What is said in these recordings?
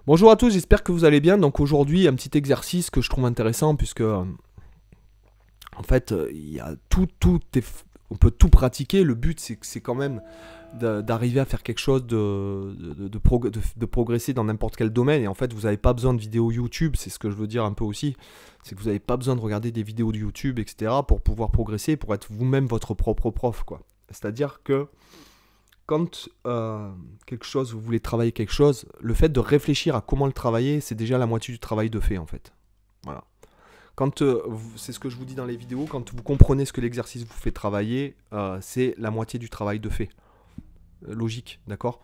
Bonjour à tous, j'espère que vous allez bien. Donc aujourd'hui, un petit exercice que je trouve intéressant puisque en fait, il y a on peut tout pratiquer. Le but, c'est quand même d'arriver à faire quelque chose, de progresser dans n'importe quel domaine. Et en fait, vous n'avez pas besoin de vidéos YouTube, c'est ce que je veux dire un peu aussi. C'est que vous n'avez pas besoin de regarder des vidéos de YouTube, etc. pour pouvoir progresser, pour être vous-même votre propre prof, quoi. C'est-à-dire que quand quelque chose, vous voulez travailler quelque chose, le fait de réfléchir à comment le travailler, c'est déjà la moitié du travail de fait, en fait. Voilà. Quand c'est ce que je vous dis dans les vidéos, quand vous comprenez ce que l'exercice vous fait travailler, c'est la moitié du travail de fait. Logique, d'accord?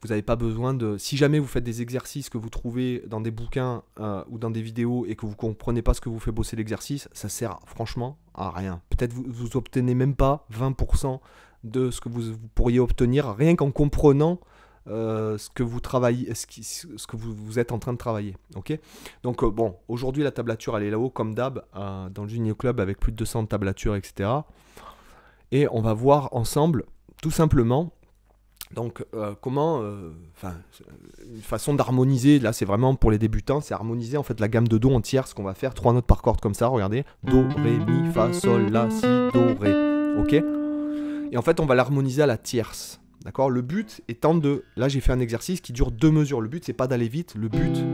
Vous n'avez pas besoin de... Si jamais vous faites des exercices que vous trouvez dans des bouquins ou dans des vidéos et que vous ne comprenez pas ce que vous fait bosser l'exercice, ça sert franchement à rien. Peut-être vous obtenez même pas 20% de ce que vous pourriez obtenir rien qu'en comprenant ce que vous travaillez, ce que vous êtes en train de travailler. Ok. Donc bon, aujourd'hui la tablature elle est là-haut comme d'hab dans le Junior Club avec plus de 200 tablatures, etc. Et on va voir ensemble tout simplement donc comment, une façon d'harmoniser, là c'est vraiment pour les débutants, c'est harmoniser en fait la gamme de Do en tierces qu'on va faire, 3 notes par corde comme ça, regardez, Do, Ré, Mi, Fa, Sol, La, Si, Do, Ré, ok. Et en fait on va l'harmoniser à la tierce, d'accord. Le but étant de, là j'ai fait un exercice qui dure 2 mesures, le but c'est pas d'aller vite, le but...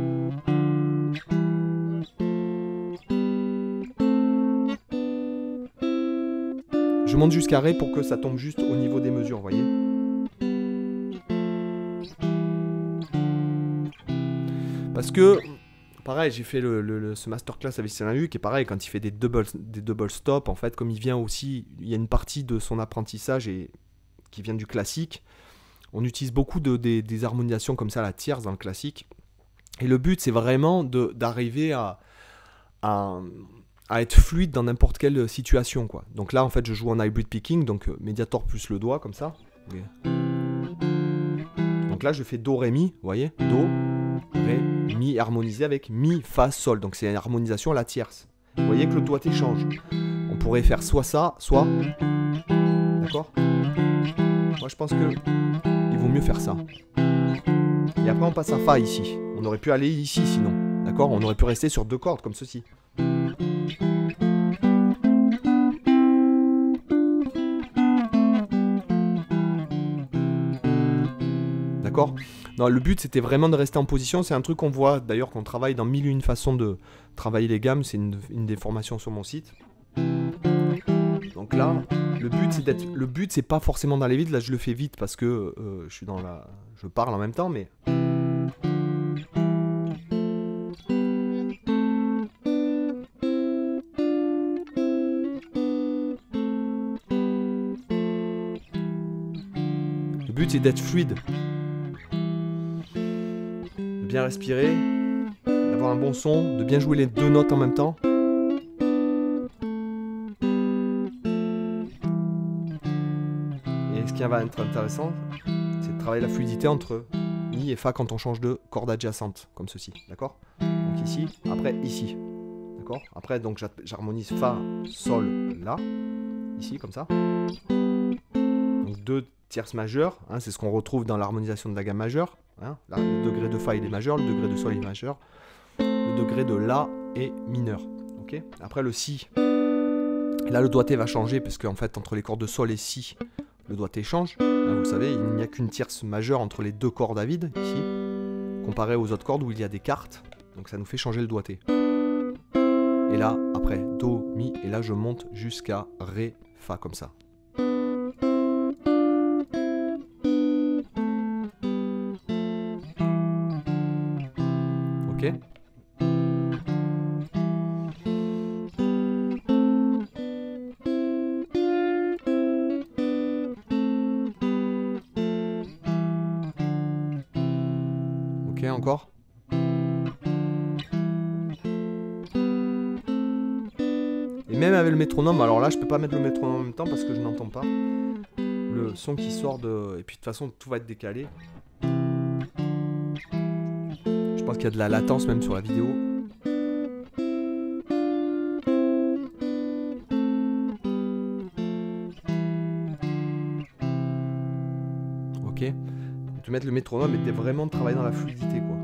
Je monte jusqu'à Ré pour que ça tombe juste au niveau des mesures, vous voyez. Parce que, pareil, j'ai fait ce masterclass avec Cyril Luc, et pareil, quand il fait des double stops, en fait, comme il vient aussi, il y a une partie de son apprentissage qui vient du classique. On utilise beaucoup des harmonisations comme ça, la tierce dans le classique. Et le but, c'est vraiment d'arriver à être fluide dans n'importe quelle situation, quoi. Donc là, en fait, je joue en hybrid picking, donc médiator plus le doigt, comme ça. Donc là, je fais Do, Ré, Mi, vous voyez, Do, Ré, Mi harmonisé avec Mi, Fa, Sol. Donc c'est une harmonisation à la tierce. Vous voyez que le doigté change. On pourrait faire soit ça, soit... D'accord? Moi je pense que il vaut mieux faire ça. Et après on passe à Fa ici. On aurait pu aller ici sinon. D'accord? On aurait pu rester sur 2 cordes comme ceci. D'accord? Non, le but c'était vraiment de rester en position. C'est un truc qu'on voit d'ailleurs qu'on travaille dans 1001 façons de travailler les gammes. C'est une des formations sur mon site. Donc là, le but c'est pas forcément d'aller vite. Là je le fais vite parce que je parle en même temps, mais le but c'est d'être fluide, de bien respirer, d'avoir un bon son, de bien jouer les 2 notes en même temps. Et ce qui va être intéressant, c'est de travailler la fluidité entre Mi et Fa quand on change de corde adjacente, comme ceci, d'accord? Donc ici, après ici, d'accord? Après donc j'harmonise Fa, Sol, La, ici comme ça. Donc 2 tierces majeures, hein, c'est ce qu'on retrouve dans l'harmonisation de la gamme majeure. Hein. Là, le degré de Fa il est majeur, le degré de Sol il est majeur, le degré de La est mineur. Okay. Après le Si, là le doigté va changer parce qu'en fait entre les cordes de Sol et Si, le doigté change. Hein, vous le savez, il n'y a qu'une tierce majeure entre les 2 cordes à vide ici, comparé aux autres cordes où il y a des quartes. Donc ça nous fait changer le doigté. Et là, après, Do, Mi, et là je monte jusqu'à Ré, Fa comme ça. Ok? Ok, encore? Et même avec le métronome, alors là je peux pas mettre le métronome en même temps parce que je n'entends pas le son qui sort de... Et puis de toute façon tout va être décalé. Je pense qu'il y a de la latence même sur la vidéo. Ok. De mettre le métronome et de vraiment travailler dans la fluidité, quoi.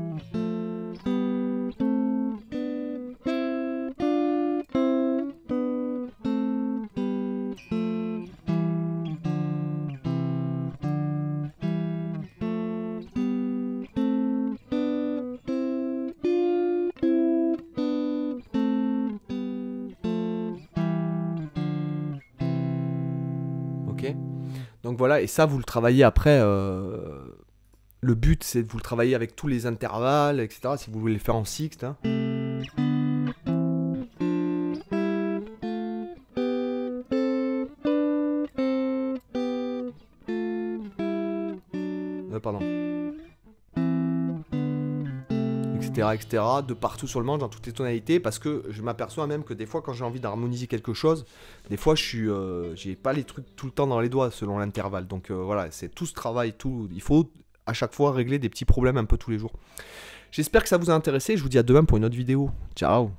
Donc voilà, et ça, vous le travaillez après. Le but, c'est de vous le travailler avec tous les intervalles, etc. Si vous voulez le faire en sixte. Hein. Pardon. Etc., etc. De partout sur le manche, dans toutes les tonalités, parce que je m'aperçois même que des fois, quand j'ai envie d'harmoniser quelque chose, des fois, j'ai pas les trucs tout le temps dans les doigts selon l'intervalle. Donc voilà, c'est tout ce travail, il faut à chaque fois régler des petits problèmes un peu tous les jours. J'espère que ça vous a intéressé. Je vous dis à demain pour une autre vidéo. Ciao.